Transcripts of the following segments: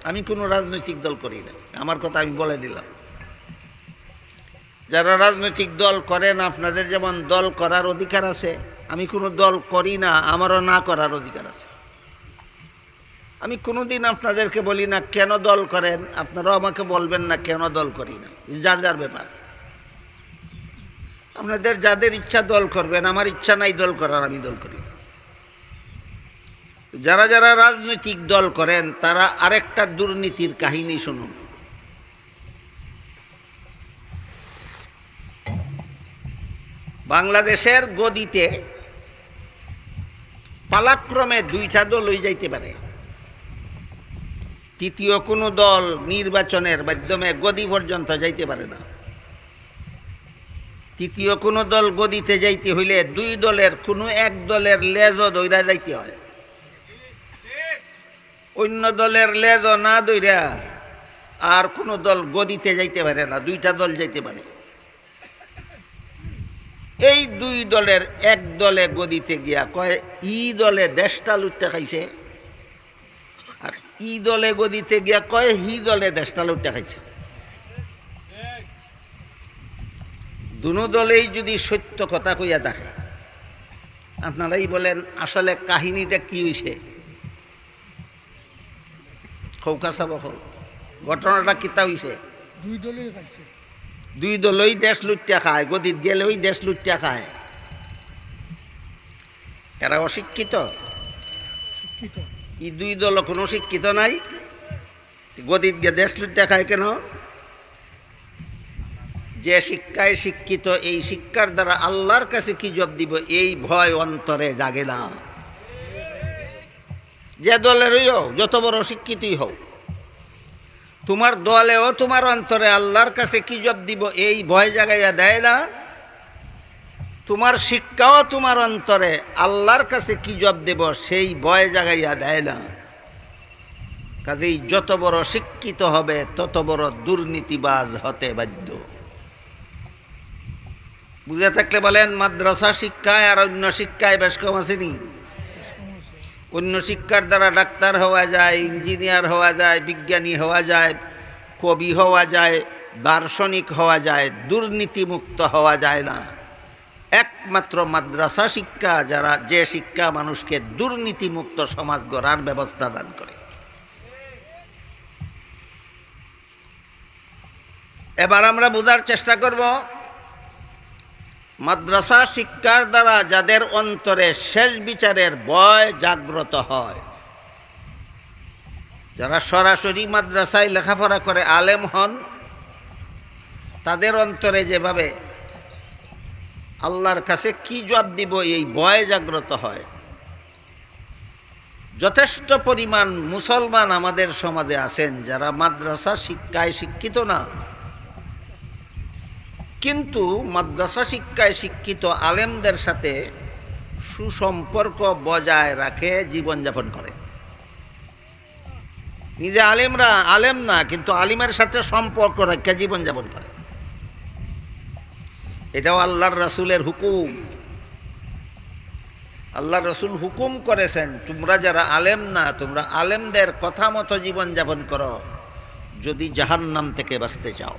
আমি কোনো রাজনৈতিক দল করি না, আমার কথা আমি বলে দিলাম। যারা রাজনৈতিক দল করেন, আপনাদের যেমন দল করার অধিকার আছে, আমি কোনো দল করি না, আমারও না করার অধিকার আছে। আমি কোনোদিন আপনাদেরকে বলি না কেন দল করেন, আপনারাও আমাকে বলবেন না কেন দল করি না, যার যার ব্যাপার। আপনাদের যাদের ইচ্ছা দল করবেন, আমার ইচ্ছা নাই দল করার, আমি দল করি না। যারা যারা রাজনৈতিক দল করেন তারা আরেকটা দুর্নীতির কাহিনী শুনুন। বাংলাদেশের গদিতে পালাক্রমে দুইটা দল হয়ে যাইতে পারে, তৃতীয় কোনো দল নির্বাচনের মাধ্যমে গদি পর্যন্ত যাইতে পারে না। তৃতীয় কোনো দল গদিতে যাইতে হইলে দুই দলের কোনো এক দলের লেজও দইরা যাইতে হয়, অন্য দলের লেজও না দইরা আর কোনো দল গদিতে যাইতে পারে না, দুইটা দল যাইতে পারে। এই দুই দলের এক দলে গদিতে গিয়া কয় ই দলে দেশটা লুটতে খাইছে, আর ই দলে গদিতে গিয়া কয় হি দলে দেশটা লুটতে খাইছে। দুনো দলেই যদি সত্য কথা কইয়া থাকে, আপনারাই বলেন আসলে কাহিনীটা কি হইছে, খৌকা চাব, ঘটনাটা কিতা হইছে। দুই দলই দেশ লুটিয়া খায়, গদিত গেলে ওই দেশ লুটিয়া খায়। এরা অশিক্ষিত, এই দুই দল কোনো শিক্ষিত নাই, গদিত গিয়ে দেশ লুটিয়া খায় কেন? যে শিক্ষায় শিক্ষিত, এই শিক্ষার দ্বারা আল্লাহর কাছে কি জবাব দিব এই ভয় অন্তরে জাগে না। যে দলেরই হোক, যত বড় শিক্ষিতই হোক, তোমার দলেও তোমার অন্তরে আল্লাহর কাছে কি জবাব দিব এই ভয় জাগাইয়া দেয় না। তোমার শিক্ষাও তোমার অন্তরে আল্লাহর কাছে কি জবাব দেব সেই ভয় জাগাইয়া দেয় না। কাজেই যত বড় শিক্ষিত হবে তত বড় দুর্নীতিবাজ হতে বাধ্য। বুঝে থাকলে বলেন, মাদ্রাসা শিক্ষায় আর অন্য শিক্ষায় বেশ কম আসেনি। অন্য শিক্ষার দ্বারা ডাক্তার হওয়া যায়, ইঞ্জিনিয়ার হওয়া যায়, বিজ্ঞানী হওয়া যায়, কবি হওয়া যায়, দার্শনিক হওয়া যায়, দুর্নীতিমুক্ত হওয়া যায় না। একমাত্র মাদ্রাসা শিক্ষা, যে শিক্ষা মানুষকে দুর্নীতিমুক্ত সমাজ গড়ার ব্যবস্থা দান করে। এবার আমরা বোঝার চেষ্টা করব, মাদ্রাসা শিক্ষার দ্বারা যাদের অন্তরে শেষ বিচারের ভয় জাগ্রত হয়, যারা সরাসরি মাদ্রাসায় লেখাপড়া করে আলেম হন, তাদের অন্তরে যেভাবে আল্লাহর কাছে কি জবাব দিব এই ভয় জাগ্রত হয়। যথেষ্ট পরিমাণ মুসলমান আমাদের সমাজে আছেন যারা মাদ্রাসা শিক্ষায় শিক্ষিত না, কিন্তু মাদ্রাসা শিক্ষায় শিক্ষিত আলেমদের সাথে সুসম্পর্ক বজায় রাখে, জীবনযাপন করে। নিজে আলেমরা আলেম না, কিন্তু আলিমের সাথে সম্পর্ক রেখে জীবনযাপন করে। এটাও আল্লাহর রাসূলের হুকুম। আল্লাহর রাসূল হুকুম করেছেন, তোমরা যারা আলেম না, তোমরা আলেমদের কথা মতো জীবনযাপন করো যদি জাহান্নাম থেকে বাঁচতে চাও।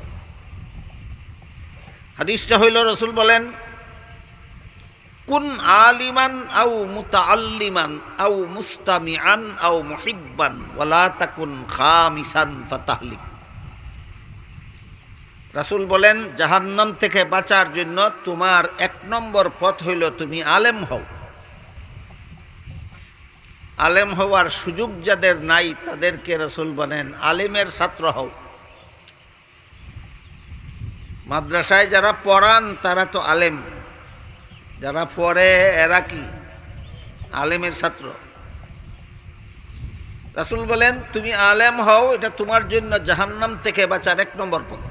হাদিসটা হইল, রাসূল বলেন, কুন আলিমান আও মুতাআল্লিমান আও মুস্তামিআন আও মুহিব্বান ওয়ালা তাকুন খামিসান ফাতাহলিক। রাসূল বলেন, জাহান্নাম থেকে বাঁচার জন্য তোমার এক নম্বর পথ হইল তুমি আলেম হও। আলেম হওয়ার সুযোগ যাদের নাই তাদেরকে রাসূল বলেন আলেমের ছাত্র হও। মাদ্রাসায় যারা পড়ান তারা তো আলেম, যারা পড়ে এরা কি আলেমের ছাত্র। রাসূল বলেন তুমি আলেম হও, এটা তোমার জন্য জাহান্নাম থেকে বাঁচার এক নম্বর পথ।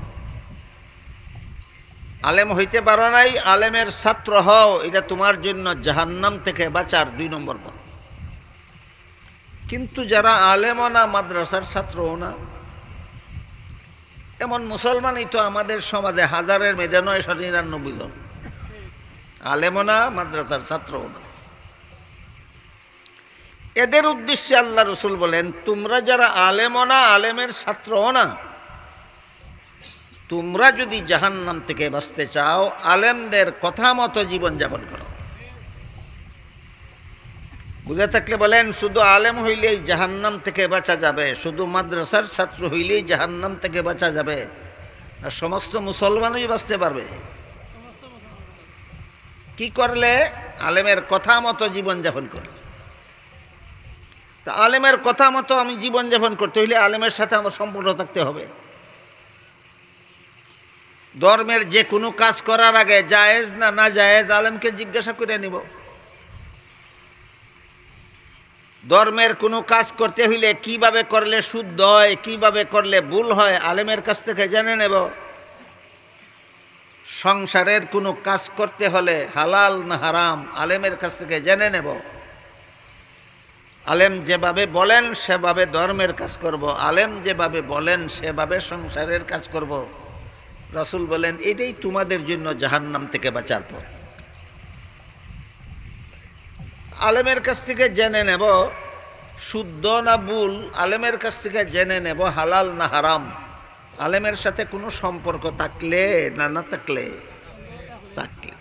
আলেম হইতে পারো নাই, আলেমের ছাত্র হও, এটা তোমার জন্য জাহান্নাম থেকে বাঁচার 2 নম্বর পথ। কিন্তু যারা আলেমও না, মাদ্রাসার ছাত্রও না, এমন মুসলমানই তো আমাদের সমাজে হাজারের মেয়েদের 999 জন। আলেমও না, মাদ্রাসার ছাত্রও না। এদের উদ্দেশ্যে আল্লাহ রসুল বলেন, তোমরা যারা আলেমও না, আলেমের ছাত্রও না, তোমরা যদি জাহান্নাম থেকে বাঁচতে চাও, আলেমদের কথা মতো জীবনযাপন করো। বুঝে থাকলে বলেন, শুধু আলেম হইলেই জাহান্নাম থেকে বাঁচা যাবে, শুধু মাদ্রাসার ছাত্র হইলেই জাহান্নাম থেকে বাঁচা যাবে, আর সমস্ত মুসলমানই বাঁচতে পারবে? কি করলে? আলেমের কথা মতো জীবনযাপন করলে। তা আলেমের কথা মতো আমি জীবনযাপন করতে হইলে আলেমের সাথে আমার সম্পর্ক থাকতে হবে। ধর্মের যে কোনো কাজ করার আগে জায়েজ না না জায়েজ আলেমকে জিজ্ঞাসা করে নিব। ধর্মের কোনো কাজ করতে হইলে কিভাবে করলে শুদ্ধ হয়, কিভাবে করলে ভুল হয়, আলেমের কাছ থেকে জেনে নেব। সংসারের কোনো কাজ করতে হলে হালাল না হারাম আলেমের কাছ থেকে জেনে নেব। আলেম যেভাবে বলেন সেভাবে ধর্মের কাজ করব, আলেম যেভাবে বলেন সেভাবে সংসারের কাজ করব। রাসূল বলেন, এটাই তোমাদের জন্য জাহান্নাম থেকে বাঁচার পথ। আলেমের কাছ থেকে জেনে নেব শুদ্ধ না ভুল, আলেমের কাছ থেকে জেনে নেব হালাল না হারাম। আলেমের সাথে কোনো সম্পর্ক থাকলে না না থাকলে থাকলে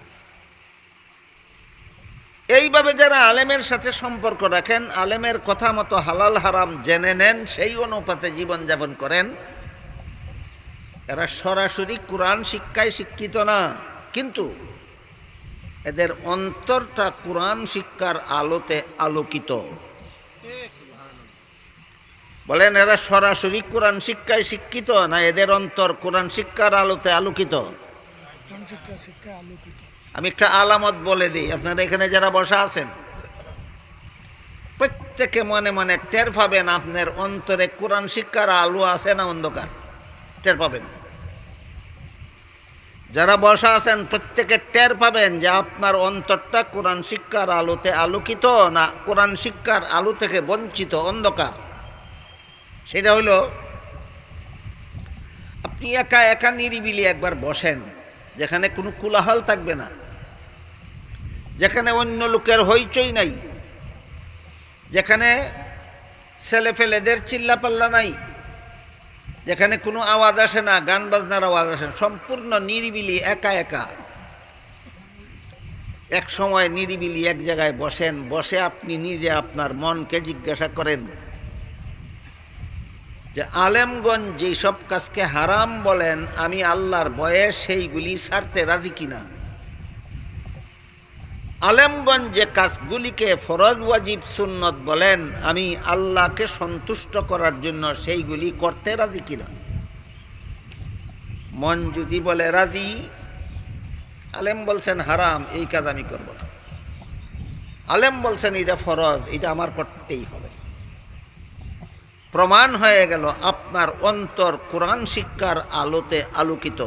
এইভাবে যারা আলেমের সাথে সম্পর্ক রাখেন, আলেমের কথা মতো হালাল হারাম জেনে নেন, সেই অনুপাতে জীবনযাপন করেন, এরা সরাসরি কোরআন শিক্ষায় শিক্ষিত না, কিন্তু এদের অন্তরটা কোরআন শিক্ষার আলোতে আলোকিত। বলেন, এরা সরাসরি কোরআন শিক্ষায় শিক্ষিত না এদের অন্তর কোরআন শিক্ষার আলোতে আলোকিত? আমি একটা আলামত বলে দিই, আপনারা এখানে যারা বসা আছেন প্রত্যেকে মনে মনে টের পাবেন আপনার অন্তরে কোরআন শিক্ষার আলো আছে না অন্ধকার, টের পাবেন। যারা বসা আছেন প্রত্যেকে টের পাবেন যে আপনার অন্তরটা কোরআন শিক্ষার আলোতে আলোকিত না কোরআন শিক্ষার আলো থেকে বঞ্চিত, অন্ধকার। সেটা হইল, আপনি একা একা নিরিবিলি একবার বসেন, যেখানে কোনো কোলাহল থাকবে না, যেখানে অন্য লোকের হইচই নাই, যেখানে ছেলেফেলেদের চিল্লাপাল্লা নাই, যেখানে কোনো আওয়াজ আসে না, গান বাজনার আওয়াজ আসে না, সম্পূর্ণ নিরিবিলি, একা একা। এক সময় নিরিবিলি এক জায়গায় বসেন, বসে আপনি নিজে আপনার মনকে জিজ্ঞাসা করেন যে আলেমগঞ্জ যেই সব কাজকে হারাম বলেন, আমি আল্লাহর ভয়ে সেইগুলি ছাড়তে রাজি কিনা? আলেমগঞ্জ যে কাজগুলিকে ফরজ ওয়াজিব সুন্নত বলেন, আমি আল্লাহকে সন্তুষ্ট করার জন্য সেইগুলি করতে রাজি কিনা? মন যদি বলে রাজি, আলেম বলছেন হারাম, এই কাজ আমি করব না। আলেম বলছেন এটা ফরজ, এটা আমার করতেই হবে। প্রমাণ হয়ে গেল আপনার অন্তর কোরআন শিক্ষার আলোতে আলোকিত।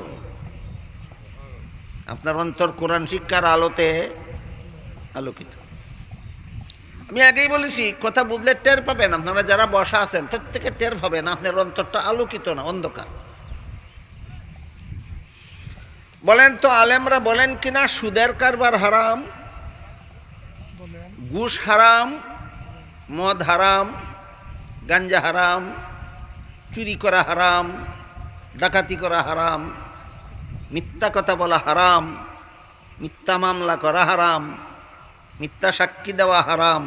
আপনার অন্তর কোরআন শিক্ষার আলোতে আলোকিত। আমি আগেই বলেছি, কথা বুঝলে টের পাবেন, আপনারা যারা বসা আছেন প্রত্যেকে টের পাবেন আপনার অন্তরটা আলোকিত না অন্ধকার। বলেন তো, আলেমরা বলেন কিনা সুদের কারবার হারাম, ঘুষ হারাম, মদ হারাম, গাঞ্জা হারাম, চুরি করা হারাম, ডাকাতি করা হারাম, মিথ্যা কথা বলা হারাম, মিথ্যা মামলা করা হারাম, মিথ্যা সাক্ষী দেওয়া হারাম,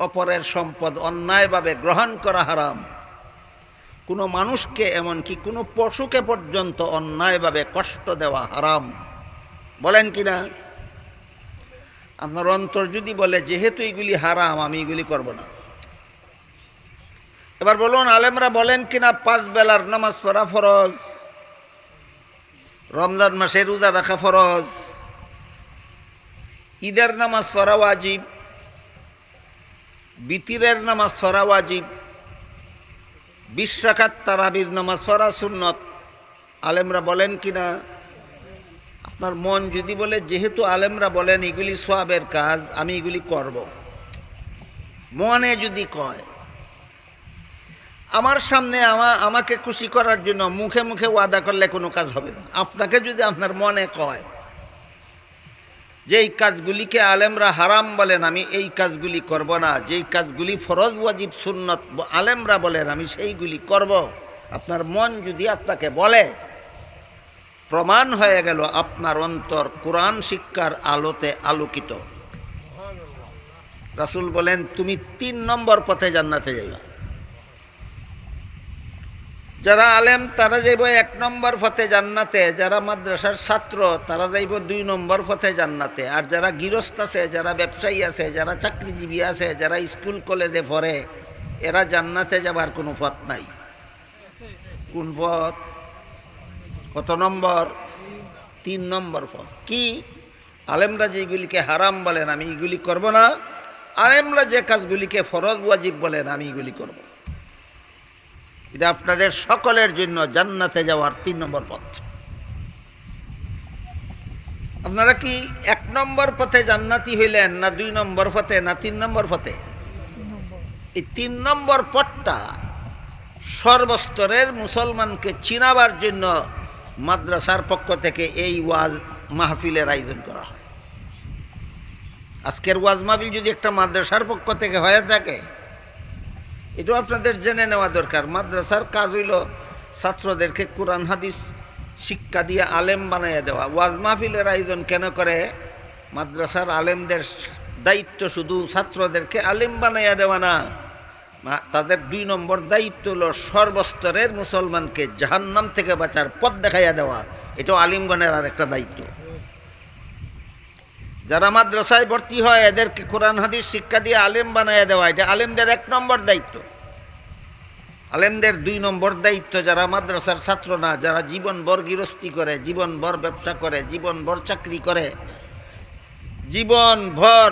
অপরের সম্পদ অন্যায়ভাবে গ্রহণ করা হারাম, কোনো মানুষকে এমনকি কোনো পশুকে পর্যন্ত অন্যায়ভাবে কষ্ট দেওয়া হারাম। বলেন কিনা? আপনার অন্তর যদি বলে যেহেতু এইগুলি হারাম আমি এগুলি করব না। এবার বলুন, আলেমরা বলেন কিনা 5 বেলার নামাজ পড়া ফরজ, রমজান মাসে রোজা রাখা ফরজ, ঈদের নামাজ পড়া ওয়াজিব, বিতিরের নামাজ পড়া ওয়াজিব, 20 রাকাত তারাবির নামাজ পড়া সুন্নত। আলেমরা বলেন কিনা? আপনার মন যদি বলে যেহেতু আলেমরা বলেন এগুলি সওয়াবের কাজ আমি এগুলি করব, মনে যদি কয়, আমার সামনে আমাকে খুশি করার জন্য মুখে মুখে ওয়াদা করলে কোনো কাজ হবে না। আপনাকে যদি আপনার মনে কয় যেই কাজগুলিকে আলেমরা হারাম বলেন আমি এই কাজগুলি করব না, যেই কাজগুলি ফরজ ওয়াজিব সুন্নত আলেমরা বলেন আমি সেইগুলি করব, আপনার মন যদি আপনাকে বলে, প্রমাণ হয়ে গেল আপনার অন্তর কোরআন শিক্ষার আলোতে আলোকিত। রাসূল বলেন তুমি 3 নম্বর পথে জান্নাতে যাইবা। যারা আলেম তারা যাইব 1 নম্বর পথে জান্নাতে, যারা মাদ্রাসার ছাত্র তারা যাইব 2 নম্বর পথে জান্নাতে, আর যারা গৃহস্থ আছে, যারা ব্যবসায়ী আছে, যারা চাকরিজীবী আছে, যারা স্কুল কলেজে পড়ে, এরা জান্নাতে যাবার কোনো পথ নাই। কোন পথ? কত নম্বর? 3 নম্বর পথ। কি? আলেমরা যেগুলিকে হারাম বলেন আমি এগুলি করব না, আলেমরা যে কাজগুলিকে ফরজ ওয়াজিব বলেন আমি এগুলি করব। এটা আপনাদের সকলের জন্য জান্নাতে যাওয়ার 3 নম্বর পথ। আপনারা কি 1 নম্বর পথে জান্নাতি হইলেন, না 2 নম্বর পথে, না 3 নম্বর পথে? এই 3 নম্বর পথটা সর্বস্তরের মুসলমানকে চিনাবার জন্য মাদ্রাসার পক্ষ থেকে এই ওয়াজ মাহফিলের আয়োজন করা হয়। আজকের ওয়াজ মাহফিল যদি একটা মাদ্রাসার পক্ষ থেকে হয়ে থাকে, এটাও আপনাদের জেনে নেওয়া দরকার। মাদ্রাসার কাজ হইল ছাত্রদেরকে কোরআন হাদিস শিক্ষা দিয়ে আলেম বানাইয়া দেওয়া। ওয়াজ মাহফিলের আয়োজন কেন করে? মাদ্রাসার আলেমদের দায়িত্ব শুধু ছাত্রদেরকে আলেম বানাইয়া দেওয়া না, তাদের 2 নম্বর দায়িত্ব হলো সর্বস্তরের মুসলমানকে জাহান্নাম থেকে বাঁচার পথ দেখাইয়া দেওয়া। এটাও আলিমগণের আর একটা দায়িত্ব। যারা মাদ্রাসায় ভর্তি হয় এদেরকে কোরআন হাদিস শিক্ষা দিয়ে আলেম বানাইয়া দেওয়া, এটা আলেমদের 1 নম্বর দায়িত্ব। আলেমদের 2 নম্বর দায়িত্ব যারা মাদ্রাসার ছাত্র না, যারা জীবনভর গৃহস্থী করে, জীবনভর ব্যবসা করে, জীবনভর চাকরি করে, জীবনভর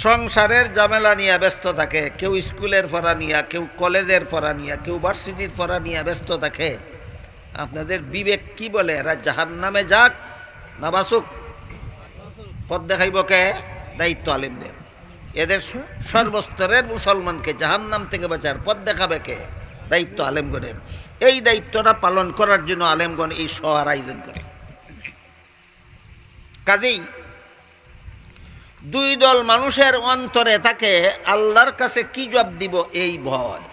সংসারের ঝামেলা নিয়ে ব্যস্ত থাকে, কেউ স্কুলের পড়া নিয়ে, কেউ কলেজের পড়া নিয়ে, কেউ ভার্সিটির পড়া নিয়ে ব্যস্ত থাকে, আপনাদের বিবেক কি বলে? এরা জাহান্নামে যাক না বাসুক? পথ দেখাইব কে? দায়িত্ব আলেমদের। এদের সর্বস্তরের মুসলমানকে জাহান্নাম থেকে বাঁচার পথ দেখাবে কে? দায়িত্ব আলেমগণের। এই দায়িত্বটা পালন করার জন্য আলেমগণ এই সভার আয়োজন করে। কাজেই 2 দল মানুষের অন্তরে থাকে, আল্লাহর কাছে কি জবাব দিব এই ভয়।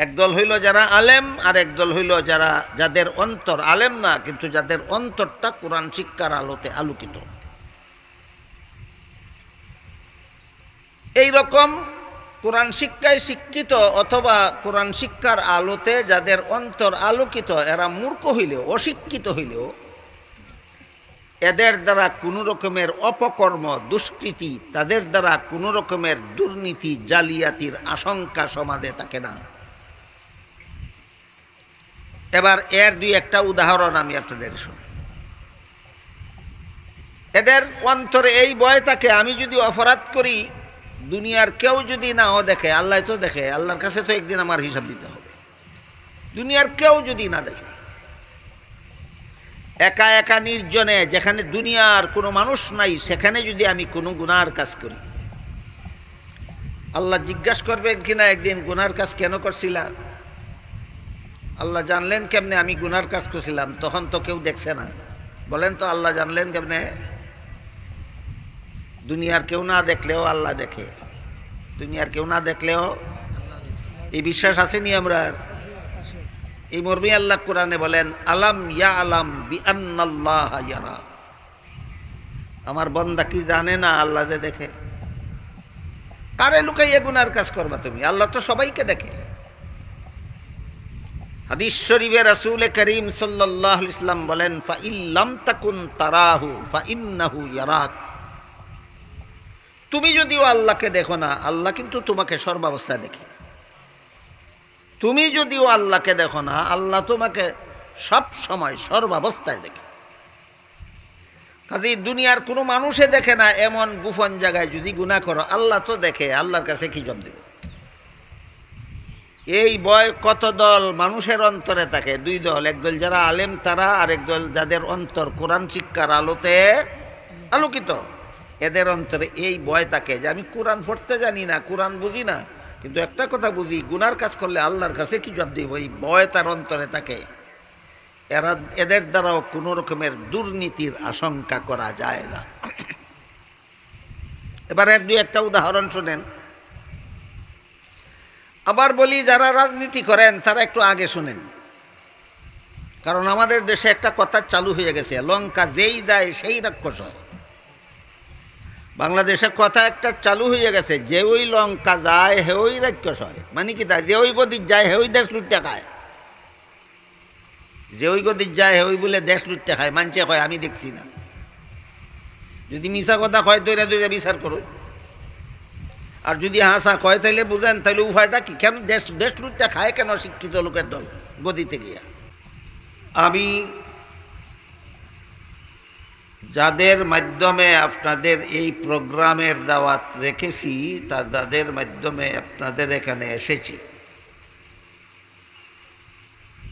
এক দল হইল যারা আলেম, আর এক দল হইল যাদের অন্তর আলেম না, কিন্তু যাদের অন্তরটা কোরআন শিক্ষার আলোতে আলোকিত। এই রকম কোরআন শিক্ষায় শিক্ষিত অথবা কোরআন শিক্ষার আলোতে যাদের অন্তর আলোকিত, এরা মূর্খ হইলেও, অশিক্ষিত হইলেও এদের দ্বারা কোনো রকমের অপকর্ম দুষ্কৃতি, তাদের দ্বারা কোনো রকমের দুর্নীতি জালিয়াতির আশঙ্কা সমাজে থাকে না। এবার এর 2-1টা উদাহরণ আমি আপনাদের শুনি। এদের অন্তরে এই ভয় থাকে, আমি যদি অপরাধ করি দুনিয়ার কেউ যদি নাও দেখে, আল্লাহ তো দেখে, আল্লাহর কাছে তো একদিন আমার হিসাব দিতে হবে। দুনিয়ার কেউ যদি না দেখে, একা একা নির্জনে, যেখানে দুনিয়ার কোনো মানুষ নাই, সেখানে যদি আমি কোনো গুনার কাজ করি, আল্লাহ জিজ্ঞাসা করবেন কিনা একদিন গুনার কাজ কেন করছিলাম? আল্লাহ জানলেন কেমনে আমি গুনার কাজ করছিলাম? তখন তো কেউ দেখছে না। বলেন তো আল্লাহ জানলেন কেমনে? দুনিয়ার কেউ না দেখলেও আল্লাহ দেখে। দুনিয়ার কেউ না দেখলেও এই বিশ্বাস আসেনি আমরা? এই মর্মে আল্লাহ কোরআনে বলেন, আলাম ইয়া আলাম বি আন্নাল্লাহ ইয়ারা। আমার বান্দা কি জানে না আল্লাহ যে দেখে? কারে লুকাইয়া গুনার কাজ করবা তুমি? আল্লাহ তো সবাইকে দেখে। হাদিস শরীফে রাসূল করিম সাল্লাল্লাহু আলাইহি ওয়াসাল্লাম বলেন, ফা ইল্লাম তাকুন তারাহু ফা ইন্নাহু ইয়ারাক। তুমি যদিও আল্লাহকে দেখো না, আল্লাহ কিন্তু তোমাকে সর্বাবস্থায় দেখে। তুমি যদিও আল্লাহকে দেখো না, আল্লাহ তোমাকে সব সময় সর্বাবস্থায় দেখে। কাজেই দুনিয়ার কোনো মানুষে দেখে না এমন গোপন জায়গায় যদি গুনাহ করো, আল্লাহ তো দেখে, আল্লাহর কাছে কি জবাব দেবে? এই ভয় কত দল মানুষের অন্তরে থাকে? 2 দল। একদল যারা আলেম তারা, আর একদল যাদের অন্তর কোরআন শিক্ষার আলোতে আলোকিত। এদের অন্তরে এই ভয় থাকে যে আমি কোরআন পড়তে জানি না, কোরআন বুঝি না, কিন্তু একটা কথা বুঝি, গুনার কাজ করলে আল্লাহর কাছে কি জবাব দিব। এই ভয় তার অন্তরে থাকে। এদের দ্বারাও কোনো রকমের দুর্নীতির আশঙ্কা করা যায় না। এবার এর দুই একটা উদাহরণ শোনেন। আবার বলি, যারা রাজনীতি করেন তারা একটু আগে শুনেন, কারণ আমাদের দেশে একটা কথা চালু হয়ে গেছে, লঙ্কা যেই যায় সেই রাক্ষস হয়। বাংলাদেশে কথা একটা চালু হয়ে গেছে, যে ওই লঙ্কা যায় হে ওই রাক্ষস হয়। মানে কি তা, যে ওই গদির যায় হে ওই দেশ লুটতে খায়, যে ওই গদির যায় হে ওই বলে দেশ লুটতে খায়। মানছে কয় আমি দেখছি না। যদি মিশা কথা কয় দৈরা দৈরা বিচার করো, আর যদি হাসা কয় তাইলে বুঝেন, তাইলে উভয়টা কি, কেন দেশ দেশ লুটতে খায় কেন শিক্ষিত লোকের দল গদিতে গিয়া। আমি যাদের মাধ্যমে আপনাদের এই প্রোগ্রামের দাওয়াত রেখেছি, তাদের মাধ্যমে আপনাদের এখানে এসেছি,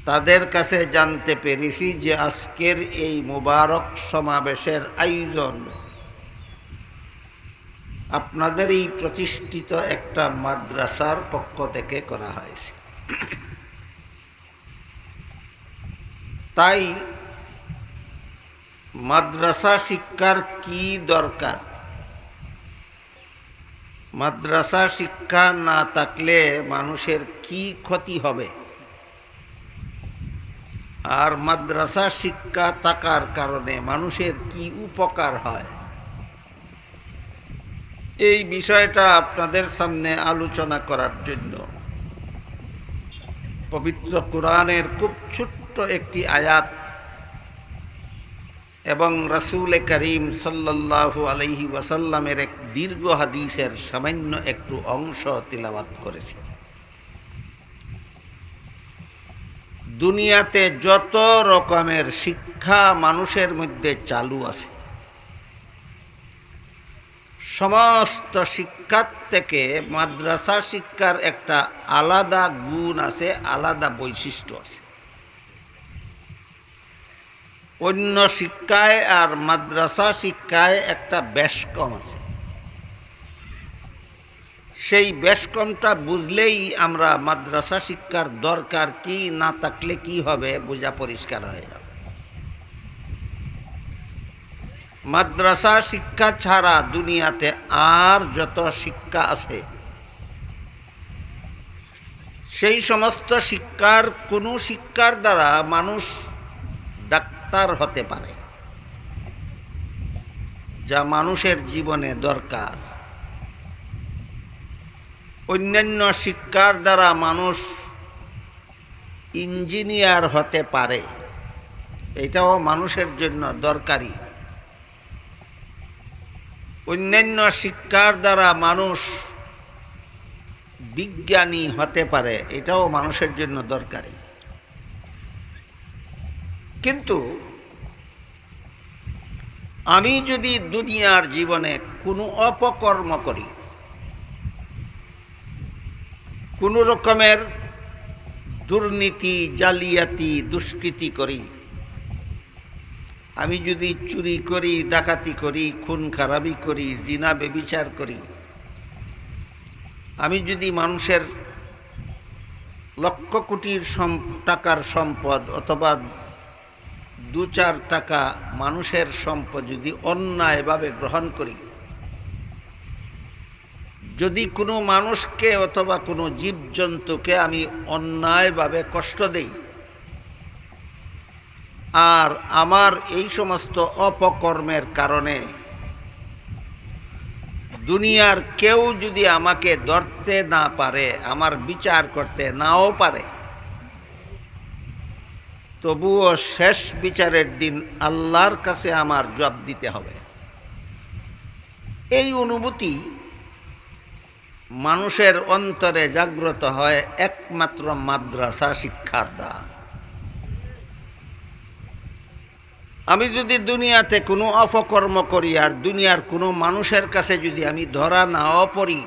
তাদের কাছে জানতে পেরেছি যে আজকের এই মুবারক সমাবেশের আয়োজন আপনাদের এই প্রতিষ্ঠিত একটা মাদ্রাসার পক্ষ থেকে করা হয়েছে। তাই মাদ্রাসা শিক্ষার কি দরকার, মাদ্রাসা শিক্ষা না থাকলে মানুষের কি ক্ষতি হবে, আর মাদ্রাসা শিক্ষা থাকার কারণে মানুষের কি উপকার হয়, এই বিষয়টা আপনাদের সামনে আলোচনা করার জন্য পবিত্র কোরআনের খুব ছোট্ট একটি আয়াত এবং রাসূল করিম সাল্লাল্লাহু আলাইহি ওয়াসাল্লামের এক দীর্ঘ হাদিসের সামান্য একটু অংশ তিলাওয়াত করেছি। দুনিয়াতে যত রকমের শিক্ষা মানুষের মধ্যে চালু আছে, সমস্ত শিক্ষার থেকে মাদ্রাসা শিক্ষার একটা আলাদা গুণ আছে, আলাদা বৈশিষ্ট্য আছে। অন্য শিক্ষায় আর মাদ্রাসা শিক্ষায় একটা ব্যস্কম আছে। সেই ব্যস্কমটা বুঝলেই আমরা মাদ্রাসা শিক্ষার দরকার কি, না থাকলে কি হবে বোঝা পরিষ্কার হয়ে যাবে। মাদ্রাসা শিক্ষা ছাড়া দুনিয়াতে আর যত শিক্ষা আছে, সেই সমস্ত শিক্ষার কোনো শিক্ষার দ্বারা মানুষ ডাক্তার হতে পারে, যা মানুষের জীবনে দরকার। অন্যান্য শিক্ষার দ্বারা মানুষ ইঞ্জিনিয়ার হতে পারে, এটাও মানুষের জন্য দরকারি। অন্যান্য শিক্ষার দ্বারা মানুষ বিজ্ঞানী হতে পারে, এটাও মানুষের জন্য দরকারি। কিন্তু আমি যদি দুনিয়ার জীবনে কোনো অপকর্ম করি, কোনো রকমের দুর্নীতি, জালিয়াতি, দুষ্কৃতি করি, আমি যদি চুরি করি, ডাকাতি করি, খুন খারাপি করি, জিনা ব্যভিচার করি, আমি যদি মানুষের লক্ষ কোটির টাকার সম্পদ অথবা 2-4 টাকা মানুষের সম্পদ যদি অন্যায়ভাবে গ্রহণ করি, যদি কোনো মানুষকে অথবা কোনো জীবজন্তুকে আমি অন্যায়ভাবে কষ্ট দেই, আর আমার এই সমস্ত অপকর্মের কারণে দুনিয়ার কেউ যদি আমাকে ধরতে না পারে, আমার বিচার করতে নাও পারে, তবুও শেষ বিচারের দিন আল্লাহর কাছে আমার জবাব দিতে হবে। এই অনুভূতি মানুষের অন্তরে জাগ্রত হয় একমাত্র মাদ্রাসা শিক্ষার দ্বারা। আমি যদি দুনিয়াতে কোনো অপকর্ম করি আর দুনিয়ার কোনো মানুষের কাছে যদি আমি ধরা নাও পড়ি,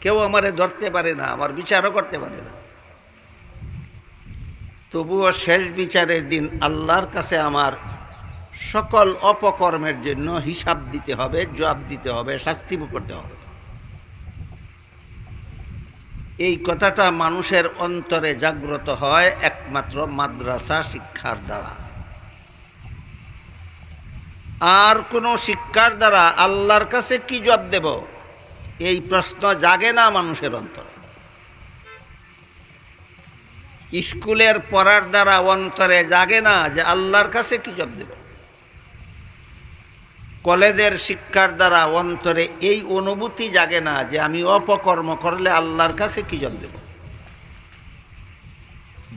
কেউ আমারে ধরতে পারে না, আমার বিচারও করতে পারে না, তবুও শেষ বিচারের দিন আল্লাহর কাছে আমার সকল অপকর্মের জন্য হিসাব দিতে হবে, জবাব দিতে হবে, শাস্তি ভোগ করতে হবে। এই কথাটা মানুষের অন্তরে জাগ্রত হয় একমাত্র মাদ্রাসা শিক্ষার দ্বারা। আর কোনো শিক্ষার দ্বারা আল্লাহর কাছে কি জবাব দেব, এই প্রশ্ন জাগে না মানুষের অন্তরে। স্কুলের পড়ার দ্বারা অন্তরে জাগে না যে আল্লাহর কাছে কি জবাব দেব। কলেজের শিক্ষার দ্বারা অন্তরে এই অনুভূতি জাগে না যে আমি অপকর্ম করলে আল্লাহর কাছে কি জবাব দেব।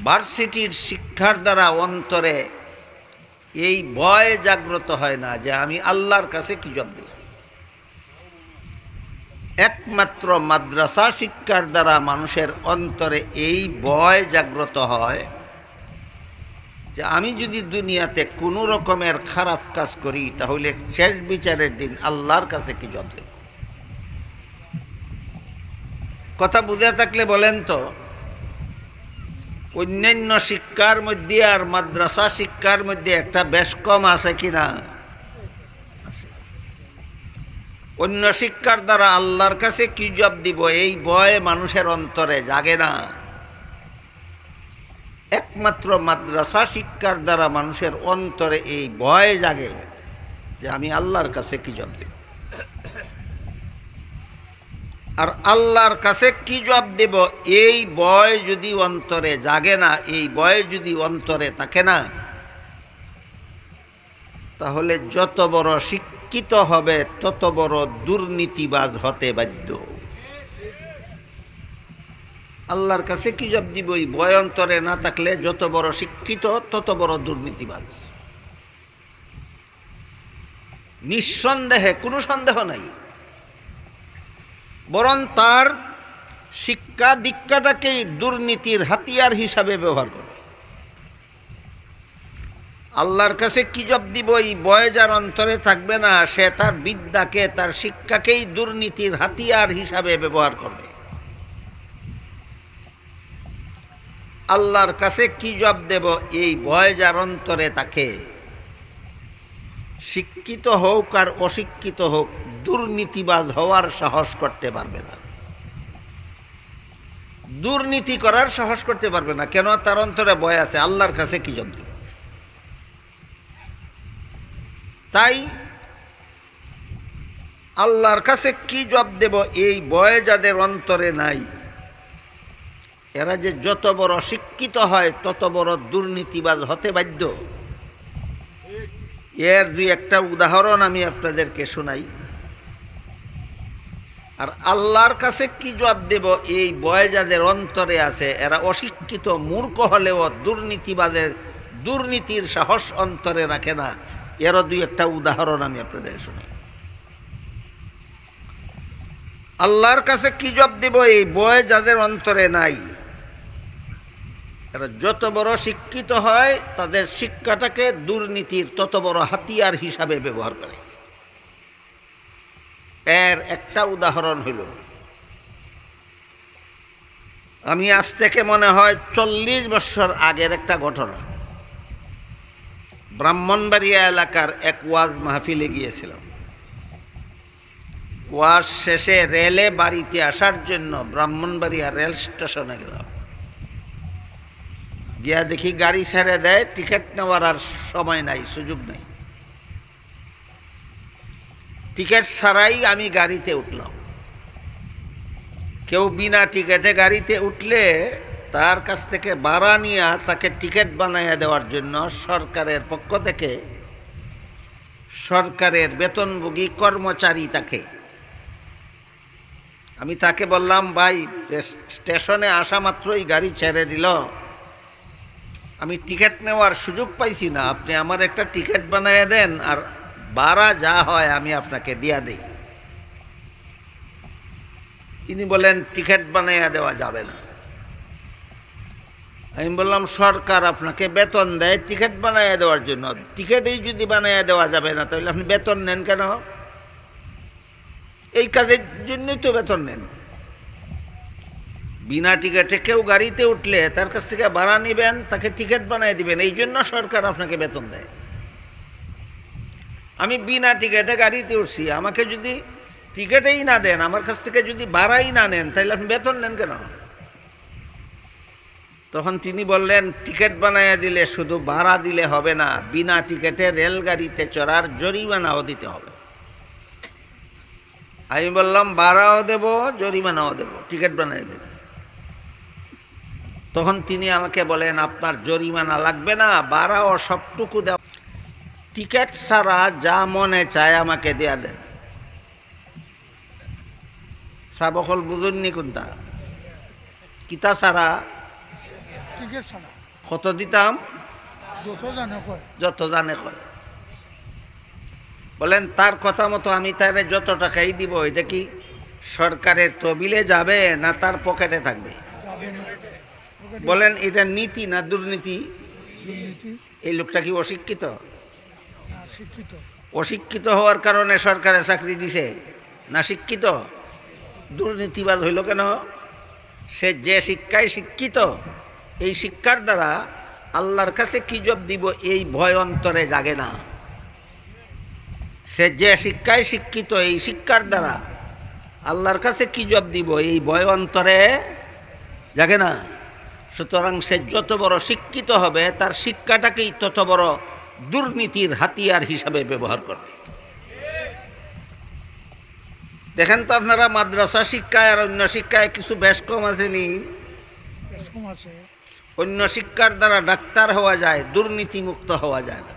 ভার্সিটির শিক্ষার দ্বারা অন্তরে এই ভয় জাগ্রত হয় না যে আমি আল্লাহর কাছে কি জবাব দেব। একমাত্র মাদ্রাসা শিক্ষার দ্বারা মানুষের অন্তরে এই ভয় জাগ্রত হয় যে আমি যদি দুনিয়াতে কোনো রকমের খারাপ কাজ করি তাহলে শেষ বিচারের দিন আল্লাহর কাছে কি জবাব দেব। কথা বুঝে থাকলে বলেন তো, অন্যান্য শিক্ষার মধ্যে আর মাদ্রাসা শিক্ষার মধ্যে একটা বেশ কম আছে কিনা? অন্য শিক্ষার দ্বারা আল্লাহর কাছে কি জবাব দিব এই ভয় মানুষের অন্তরে জাগে না। একমাত্র মাদ্রাসা শিক্ষার দ্বারা মানুষের অন্তরে এই ভয় জাগে যে আমি আল্লাহর কাছে কি জবাব দেব। আর আল্লাহর কাছে কি জবাব দেব এই ভয় যদি অন্তরে জাগে না, এই ভয় যদি অন্তরে থাকে না, তাহলে যত বড় শিক্ষিত হবে তত বড় দুর্নীতিবাজ হতে বাধ্য। আল্লাহর কাছে কি জবাব দিব এই ভয় অন্তরে না থাকলে যত বড় শিক্ষিত তত বড় দুর্নীতিবাজ। নিঃসন্দেহে, কোনো সন্দেহ নাই। বরং তার শিক্ষা দীক্ষাটাকেই দুর্নীতির হাতিয়ার হিসাবে ব্যবহার করে। আল্লাহর কাছে কি জবাব দিব এই ভয় যার অন্তরে থাকবে না, সে তার বিদ্যাকে, তার শিক্ষাকেই দুর্নীতির হাতিয়ার হিসাবে ব্যবহার করবে। আল্লাহর কাছে কি জবাব দেব এই ভয় যার অন্তরে থাকে, শিক্ষিত হোক আর অশিক্ষিত হোক, দুর্নীতিবাজ হওয়ার সাহস করতে পারবে না, দুর্নীতি করার সাহস করতে পারবে না। কেন? তার অন্তরে ভয় আছে। আল্লাহর কাছে কি জবাব দেব? তাই আল্লাহর কাছে কি জবাব দেব এই ভয় যাদের অন্তরে নাই, এরা যে যত বড় শিক্ষিত হয় তত বড় দুর্নীতিবাজ হতে বাধ্য। এর দুই একটা উদাহরণ আমি আপনাদেরকে শোনাই। আর আল্লাহর কাছে কি জবাব দেব এই ভয় যাদের অন্তরে আছে, এরা অশিক্ষিত মূর্খ হলেও দুর্নীতির সাহস অন্তরে রাখে না। এরও দুই একটা উদাহরণ আমি আপনাদের শোনাই। আল্লাহর কাছে কি জবাব দেব এই ভয় যাদের অন্তরে নাই, এরা যত বড় শিক্ষিত হয় তাদের শিক্ষাটাকে দুর্নীতির তত বড় হাতিয়ার হিসাবে ব্যবহার করে। এর একটা উদাহরণ হইল, আমি আজ থেকে মনে হয় 40 বছর আগের একটা ঘটনা। ব্রাহ্মণবাড়িয়া এলাকার এক ওয়াজ মাহফিলে গিয়েছিলাম। ওয়াজ শেষে রেলে বাড়িতে আসার জন্য ব্রাহ্মণবাড়িয়া রেল স্টেশনে গেলাম। গিয়া দেখি গাড়ি ছেড়ে দেয়, টিকিট নেওয়ার আর সময় নাই, সুযোগ নাই। টিকিট ছাড়াই আমি গাড়িতে উঠলাম। কেউ বিনা টিকিটে গাড়িতে উঠলে তার কাছ থেকে ভাড়া নিয়ে তাকে টিকিট বানাইয়া দেওয়ার জন্য সরকারের পক্ষ থেকে, সরকারের বেতনভোগী কর্মচারী তাকে, আমি তাকে বললাম, ভাই স্টেশনে আসা মাত্রই গাড়ি ছেড়ে দিল, আমি টিকিট নেওয়ার সুযোগ পাইছি না, আপনি আমার একটা টিকিট বানাইয়া দেন, আর ভাড়া যা হয় আমি আপনাকে দিয়া দেই। তিনি বলেন টিকিট বানাইয়া দেওয়া যাবে না। আমি বললাম সরকার আপনাকে বেতন দেয় টিকিট বানাইয়া দেওয়ার জন্য, টিকিটই যদি বানাইয়া দেওয়া যাবে না তাহলে আপনি বেতন নেন কেন? এই কাজের জন্যই তো বেতন নেন। বিনা টিকিটে কেউ গাড়িতে উঠলে তার কাছ থেকে ভাড়া নেবেন, তাকে টিকিট বানিয়ে দিবেন, এই জন্য সরকার আপনাকে বেতন দেয়। আমি বিনা টিকিটে গাড়িতে উঠছি, আমাকে যদি টিকিটেই না দেন, আমার কাছ থেকে যদি ভাড়াই না নেন, তাহলে আপনি বেতন নেন কেন? তখন তিনি বললেন, টিকিট বানাইয়া দিলে শুধু ভাড়া দিলে হবে না, বিনা টিকিটে রেলগাড়িতে চড়ার জরিমানাও দিতে হবে। আমি বললাম, ভাড়াও দেব, জরিমানাও দেব, টিকিট বানাই দেব। তখন তিনি আমাকে বলেন, আপনার জরিমানা লাগবে না, ভাড়াও সবটুকু দেওয়া, টিকিট ছাড়া যা মনে চায় আমাকে দেয়া দেন। সাবকল বুঝুননি কোনটা, কিতা ছাড়া কত দিতাম, যত জানে কয়। বলেন, তার কথা মতো আমি তারে যত টাকাই দিব, এটা কি সরকারের তহবিলে যাবে না তার পকেটে থাকবে? বলেন, এটা নীতি না দুর্নীতি? এই লোকটা কি অশিক্ষিত? অশিক্ষিত হওয়ার কারণে সরকারে চাকরি দিছে, না শিক্ষিত? দুর্নীতিবাদ হইল কেন? সে যে শিক্ষায় শিক্ষিত, এই শিক্ষার দ্বারা আল্লাহর কাছে কি জবাব দিব এই ভয় অন্তরে জাগে না। সে যে শিক্ষায় শিক্ষিত, এই শিক্ষার দ্বারা আল্লাহর কাছে কি জবাব দিব এই ভয় অন্তরে জাগে না। সুতরাং সে যত বড় শিক্ষিত হবে, তার শিক্ষাটাকেই তত বড় দুর্নীতির হাতিয়ার হিসাবে ব্যবহার করবে। দেখেন তো আপনারা, মাদ্রাসা শিক্ষায় আর অন্য শিক্ষায় কিছু বেশ কম আসেনি? অন্য শিক্ষার দ্বারা ডাক্তার হওয়া যায়, দুর্নীতিমুক্ত হওয়া যায় না।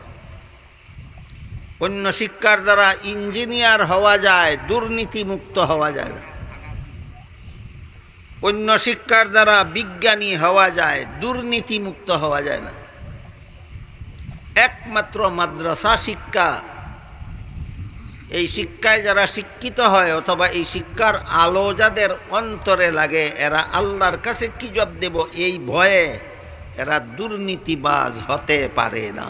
অন্য শিক্ষার দ্বারা ইঞ্জিনিয়ার হওয়া যায়, দুর্নীতিমুক্ত হওয়া যায় না। অন্য শিক্ষার দ্বারা বিজ্ঞানী হওয়া যায়, দুর্নীতিমুক্ত হওয়া যায় না। একমাত্র মাদ্রাসা শিক্ষা, এই শিক্ষায় যারা শিক্ষিত হয় অথবা এই শিক্ষার আলো যাদের অন্তরে লাগে, এরা আল্লাহর কাছে কি জবাব দেব এই ভয়ে এরা দুর্নীতিবাজ হতে পারে না।